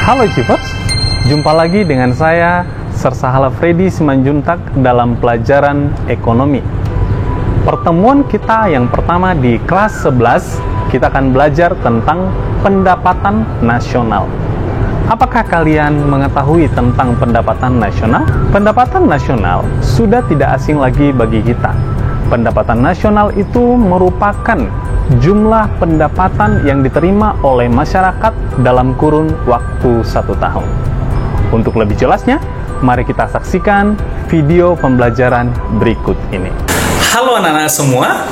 Halo Cipers, jumpa lagi dengan saya Sersahala Freddy Simanjuntak dalam pelajaran ekonomi. Pertemuan kita yang pertama di kelas 11, kita akan belajar tentang pendapatan nasional. Apakah kalian mengetahui tentang pendapatan nasional? Pendapatan nasional sudah tidak asing lagi bagi kita. Pendapatan nasional itu merupakan jumlah pendapatan yang diterima oleh masyarakat dalam kurun waktu 1 tahun. Untuk lebih jelasnya, mari kita saksikan video pembelajaran berikut ini. Halo anak-anak semua,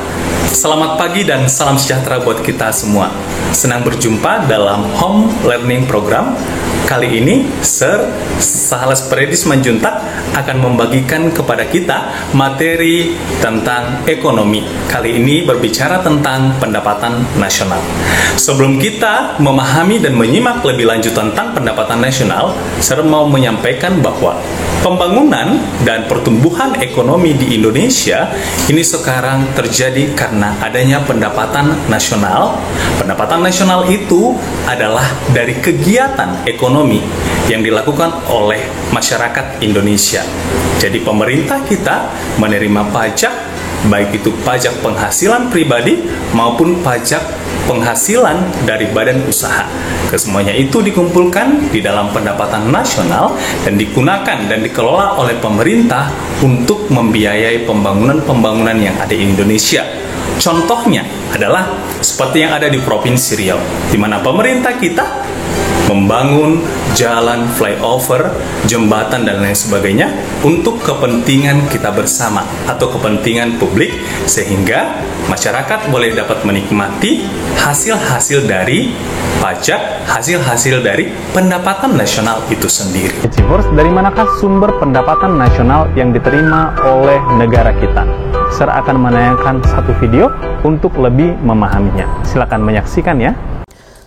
selamat pagi dan salam sejahtera buat kita semua. Senang berjumpa dalam Home Learning Program. Kali ini, Sersahala Freddy Simanjuntak akan membagikan kepada kita materi tentang ekonomi. Kali ini berbicara tentang pendapatan nasional. Sebelum kita memahami dan menyimak lebih lanjut tentang pendapatan nasional, saya mau menyampaikan bahwa pembangunan dan pertumbuhan ekonomi di Indonesia ini sekarang terjadi karena adanya pendapatan nasional. Pendapatan nasional itu adalah dari kegiatan ekonomi yang dilakukan oleh masyarakat Indonesia. Jadi pemerintah kita menerima pajak, baik itu pajak penghasilan pribadi maupun pajak penghasilan dari badan usaha. Kesemuanya itu dikumpulkan di dalam pendapatan nasional dan digunakan dan dikelola oleh pemerintah untuk membiayai pembangunan-pembangunan yang ada di Indonesia. Contohnya adalah seperti yang ada di Provinsi Riau, di mana pemerintah kita membangun jalan, flyover, jembatan, dan lain sebagainya untuk kepentingan kita bersama atau kepentingan publik, sehingga masyarakat boleh dapat menikmati hasil-hasil dari pajak, hasil-hasil dari pendapatan nasional itu sendiri. Cipers, dari manakah sumber pendapatan nasional yang diterima oleh negara kita? Saya akan menayangkan satu video untuk lebih memahaminya. Silakan menyaksikan ya.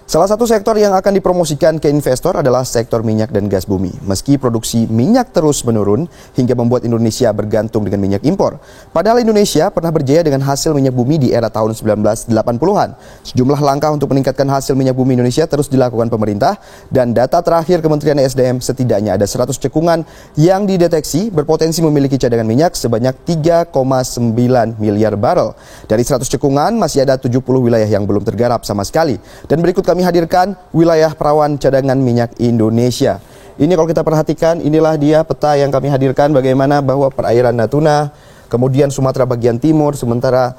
Salah satu sektor yang akan dipromosikan ke investor adalah sektor minyak dan gas bumi. Meski produksi minyak terus menurun hingga membuat Indonesia bergantung dengan minyak impor. Padahal Indonesia pernah berjaya dengan hasil minyak bumi di era tahun 1980-an. Sejumlah langkah untuk meningkatkan hasil minyak bumi Indonesia terus dilakukan pemerintah. Dan data terakhir Kementerian SDM, setidaknya ada 100 cekungan yang dideteksi berpotensi memiliki cadangan minyak sebanyak 3,9 miliar barel. Dari 100 cekungan masih ada 70 wilayah yang belum tergarap sama sekali. Dan berikut kami hadirkan wilayah perawan cadangan minyak Indonesia. Ini kalau kita perhatikan, inilah dia peta yang kami hadirkan bagaimana bahwa perairan Natuna, kemudian Sumatera bagian timur, sementara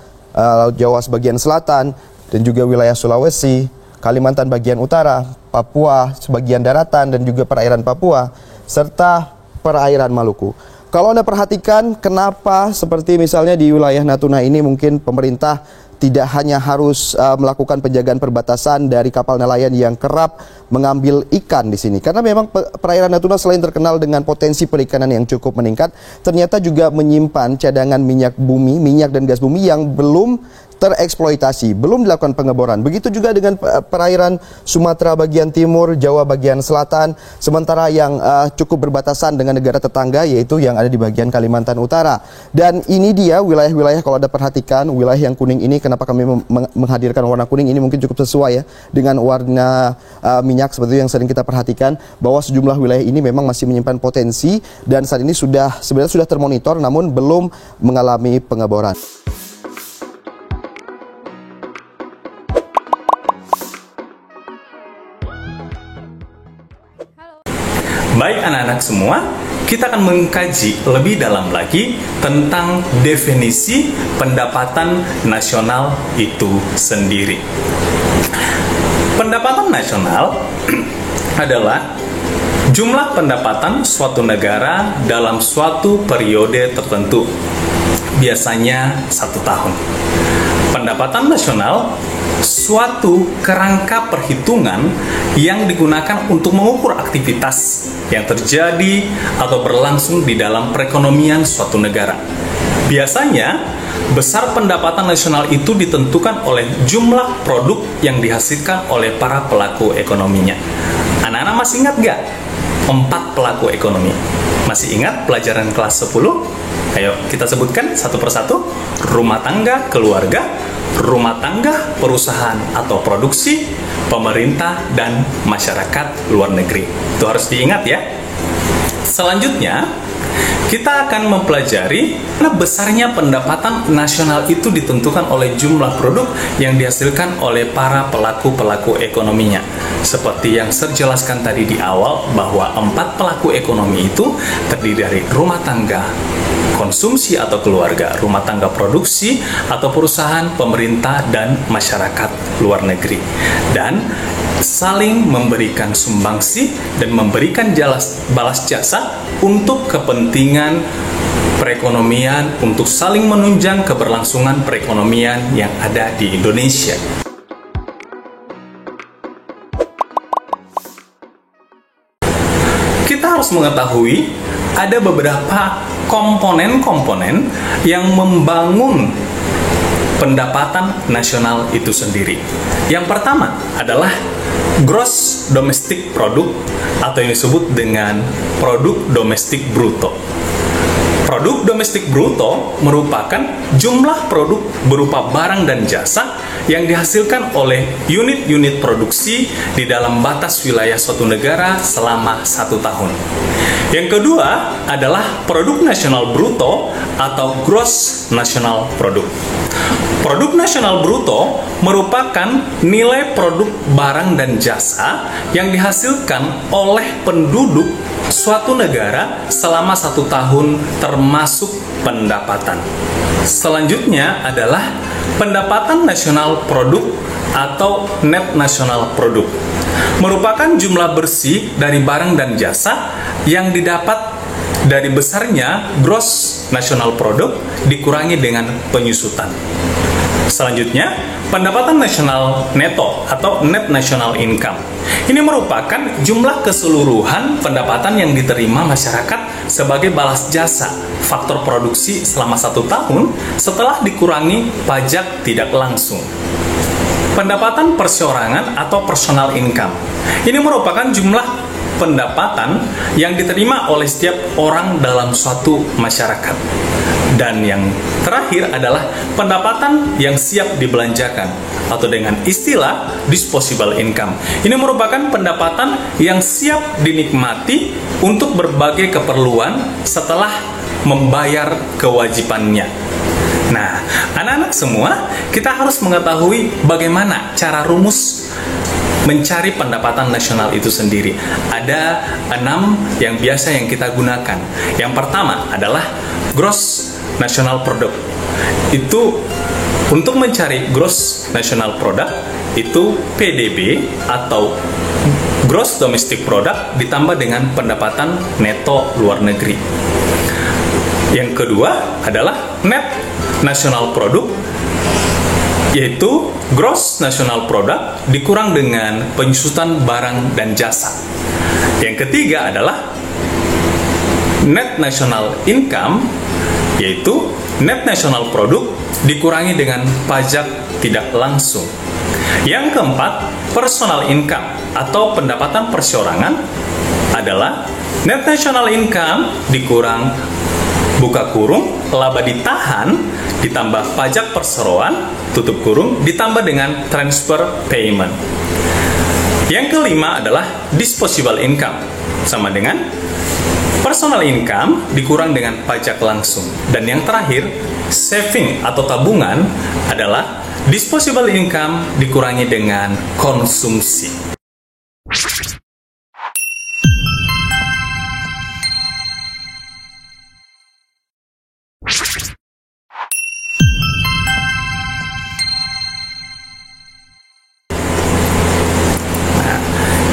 Jawa sebagian selatan, dan juga wilayah Sulawesi, Kalimantan bagian utara, Papua sebagian daratan, dan juga perairan Papua, serta perairan Maluku. Kalau Anda perhatikan, kenapa seperti misalnya di wilayah Natuna ini mungkin pemerintah tidak hanya harus melakukan penjagaan perbatasan dari kapal nelayan yang kerap mengambil ikan di sini. Karena memang perairan Natuna selain terkenal dengan potensi perikanan yang cukup meningkat, ternyata juga menyimpan cadangan minyak bumi, minyak dan gas bumi yang belum tereksploitasi, belum dilakukan pengeboran. Begitu juga dengan perairan Sumatera bagian timur, Jawa bagian selatan, sementara yang cukup berbatasan dengan negara tetangga yaitu yang ada di bagian Kalimantan Utara. Dan ini dia wilayah-wilayah, kalau Anda perhatikan, wilayah yang kuning ini, kenapa kami menghadirkan warna kuning ini mungkin cukup sesuai ya dengan warna minyak seperti yang sering kita perhatikan, bahwa sejumlah wilayah ini memang masih menyimpan potensi dan saat ini sebenarnya sudah termonitor namun belum mengalami pengeboran. Baik anak-anak semua, kita akan mengkaji lebih dalam lagi tentang definisi pendapatan nasional itu sendiri. Pendapatan nasional adalah jumlah pendapatan suatu negara dalam suatu periode tertentu, biasanya 1 tahun. Pendapatan nasional suatu kerangka perhitungan yang digunakan untuk mengukur aktivitas yang terjadi atau berlangsung di dalam perekonomian suatu negara. Biasanya, besar pendapatan nasional itu ditentukan oleh jumlah produk yang dihasilkan oleh para pelaku ekonominya. Anak-anak masih ingat gak? 4 pelaku ekonomi. Masih ingat pelajaran kelas 10? Ayo kita sebutkan satu persatu. Rumah tangga keluarga, rumah tangga perusahaan atau produksi, pemerintah, dan masyarakat luar negeri. Itu harus diingat ya. Selanjutnya, kita akan mempelajari karena besarnya pendapatan nasional itu ditentukan oleh jumlah produk yang dihasilkan oleh para pelaku-pelaku ekonominya. Seperti yang saya jelaskan tadi di awal, bahwa 4 pelaku ekonomi itu terdiri dari rumah tangga konsumsi atau keluarga, rumah tangga produksi atau perusahaan, pemerintah, dan masyarakat luar negeri. Dan saling memberikan sumbangsi dan memberikan balas jasa untuk kepentingan perekonomian, untuk saling menunjang keberlangsungan perekonomian yang ada di Indonesia. Kita harus mengetahui ada beberapa komponen-komponen yang membangun pendapatan nasional itu sendiri. Yang pertama adalah gross domestic product atau yang disebut dengan produk domestik bruto. Produk domestik bruto merupakan jumlah produk berupa barang dan jasa yang dihasilkan oleh unit-unit produksi di dalam batas wilayah suatu negara selama 1 tahun. Yang kedua adalah produk nasional bruto atau gross national product. Produk nasional bruto merupakan nilai produk barang dan jasa yang dihasilkan oleh penduduk suatu negara selama 1 tahun termasuk pendapatan. Selanjutnya adalah pendapatan nasional produk atau net national product. Merupakan jumlah bersih dari barang dan jasa yang didapat dari besarnya gross national product dikurangi dengan penyusutan. Selanjutnya, pendapatan nasional neto atau net national income. Ini merupakan jumlah keseluruhan pendapatan yang diterima masyarakat sebagai balas jasa faktor produksi selama 1 tahun setelah dikurangi pajak tidak langsung. Pendapatan perseorangan atau personal income. Ini merupakan jumlah pendapatan yang diterima oleh setiap orang dalam suatu masyarakat. Dan yang terakhir adalah pendapatan yang siap dibelanjakan atau dengan istilah disposable income. Ini merupakan pendapatan yang siap dinikmati untuk berbagai keperluan setelah membayar kewajibannya. Nah, anak-anak semua, kita harus mengetahui bagaimana cara rumus mencari pendapatan nasional itu sendiri. Ada 6 yang biasa yang kita gunakan. Yang pertama adalah gross national product. Itu untuk mencari gross national product itu PDB atau gross domestic product ditambah dengan pendapatan neto luar negeri. Yang kedua adalah net national product, yaitu gross national product dikurang dengan penyusutan barang dan jasa. Yang ketiga adalah net national income, yaitu net national product dikurangi dengan pajak tidak langsung. Yang keempat, personal income atau pendapatan perseorangan adalah net national income dikurang buka kurung laba ditahan ditambah pajak perseroan tutup kurung ditambah dengan transfer payment. Yang kelima adalah disposable income, sama dengan personal income dikurang dengan pajak langsung. Dan yang terakhir, saving atau tabungan adalah disposable income dikurangi dengan konsumsi.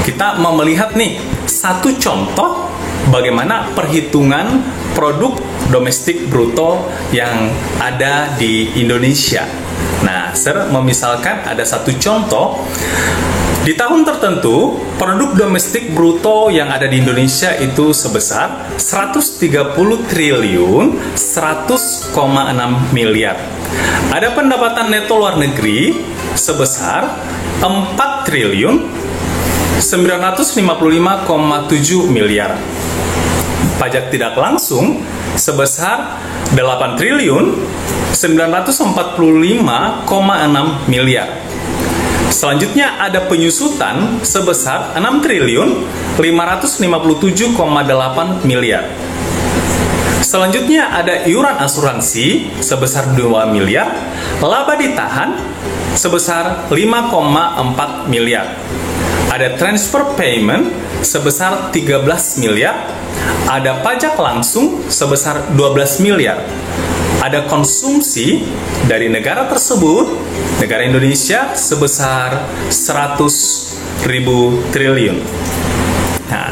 Kita mau melihat nih satu contoh bagaimana perhitungan produk domestik bruto yang ada di Indonesia. Nah, saya memisalkan ada satu contoh. Di tahun tertentu, produk domestik bruto yang ada di Indonesia itu sebesar 130 triliun 100,6 miliar. Ada pendapatan neto luar negeri sebesar 4 triliun 955,7 miliar. Pajak tidak langsung sebesar 8 triliun 945,6 miliar. Selanjutnya ada penyusutan sebesar 6 triliun 557,8 miliar. Selanjutnya ada iuran asuransi sebesar 2 miliar, laba ditahan sebesar 5,4 miliar. Ada transfer payment sebesar 13 miliar, ada pajak langsung sebesar 12 miliar. Ada konsumsi dari negara tersebut, negara Indonesia, sebesar 100.000 triliun. Nah,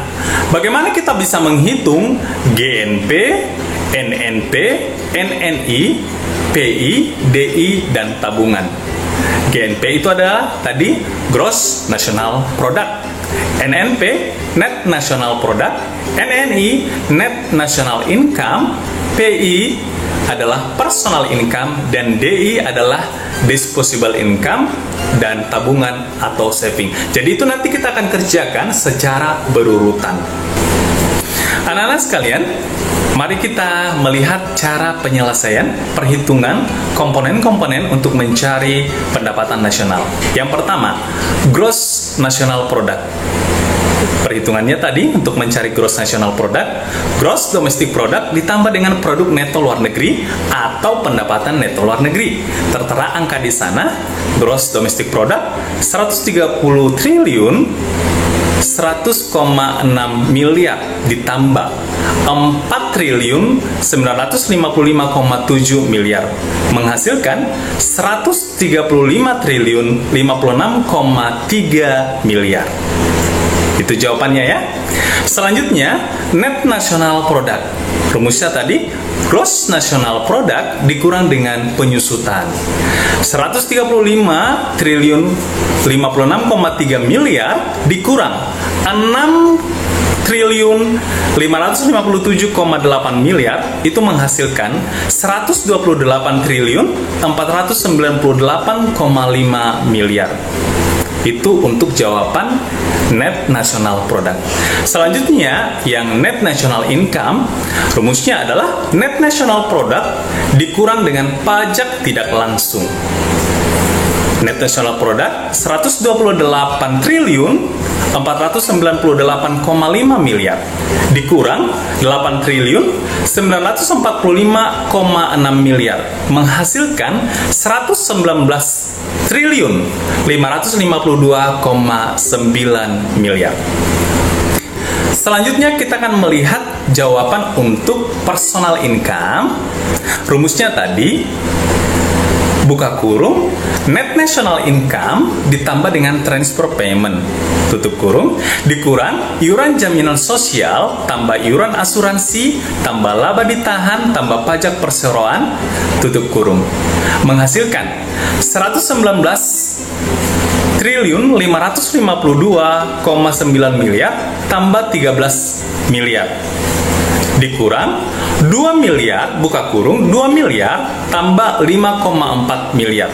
bagaimana kita bisa menghitung GNP, NNP, NNI, PI, DI, dan tabungan? GNP itu adalah tadi Gross National Product, NNP Net National Product, NNI Net National Income, PI adalah Personal Income, dan DI adalah Disposable Income, dan tabungan atau saving. Jadi itu nanti kita akan kerjakan secara berurutan. Anak-anak sekalian, mari kita melihat cara penyelesaian perhitungan komponen-komponen untuk mencari pendapatan nasional. Yang pertama, Gross National Product. Perhitungannya tadi untuk mencari Gross National Product, Gross Domestic Product ditambah dengan produk neto luar negeri atau pendapatan neto luar negeri. Tertera angka di sana, Gross Domestic Product 130 triliun 100,6 miliar ditambah 4 triliun 955,7 miliar menghasilkan 135 triliun 56,3 miliar. Itu jawabannya ya. Selanjutnya, Net National Product. Rumusnya tadi, Gross National Product dikurang dengan penyusutan. 135 triliun 56,3 miliar dikurang 6 triliun 557,8 miliar itu menghasilkan 128 triliun 498,5 miliar. Itu untuk jawaban Net National Product. Selanjutnya, yang Net National Income, rumusnya adalah Net National Product dikurang dengan pajak tidak langsung. Net National Product 128 triliun 498,5 miliar dikurang 8 triliun 945,6 miliar menghasilkan 119 triliun 552,9 miliar. Selanjutnya kita akan melihat jawaban untuk personal income. Rumusnya tadi buka kurung Net National Income ditambah dengan transfer payment, tutup kurung, dikurang iuran jaminan sosial, tambah iuran asuransi, tambah laba ditahan, tambah pajak perseroan, tutup kurung, menghasilkan 119 triliun 552,9 miliar tambah 13 miliar dikurang 2 miliar buka kurung 2 miliar tambah 5,4 miliar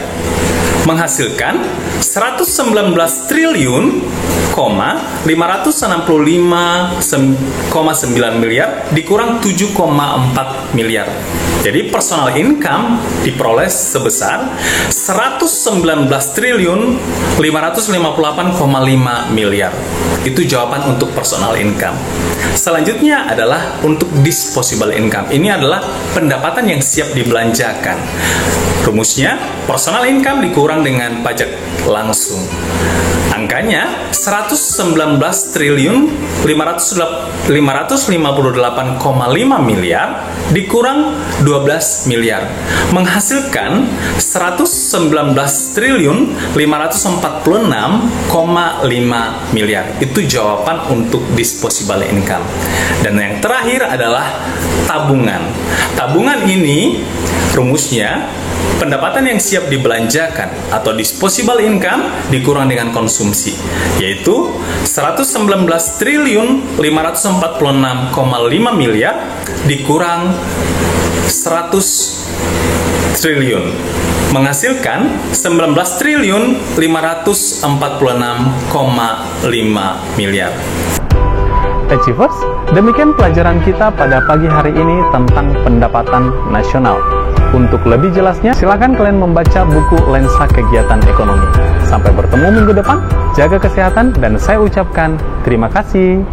menghasilkan 119 triliun 565,9 miliar dikurang 7,4 miliar. Jadi personal income diperoleh sebesar 119 triliun 558,5 miliar. Itu jawaban untuk personal income. Selanjutnya adalah untuk disposable income. Ini adalah pendapatan yang siap dibelanjakan. Rumusnya, personal income dikurang dengan pajak langsung. Angkanya 119 triliun 558,5 miliar dikurang 12 miliar menghasilkan 119 triliun 546,5 miliar. Itu jawaban untuk disposable income. Dan yang terakhir adalah tabungan. Tabungan ini rumusnya pendapatan yang siap dibelanjakan atau disposable income dikurang dengan konsumsi, yaitu 119 triliun 546,5 miliar dikurang 100 triliun menghasilkan 19 triliun 546,5 miliar. Achievers, demikian pelajaran kita pada pagi hari ini tentang pendapatan nasional. Untuk lebih jelasnya, silakan kalian membaca buku Lensa Kegiatan Ekonomi. Sampai bertemu minggu depan, jaga kesehatan, dan saya ucapkan terima kasih.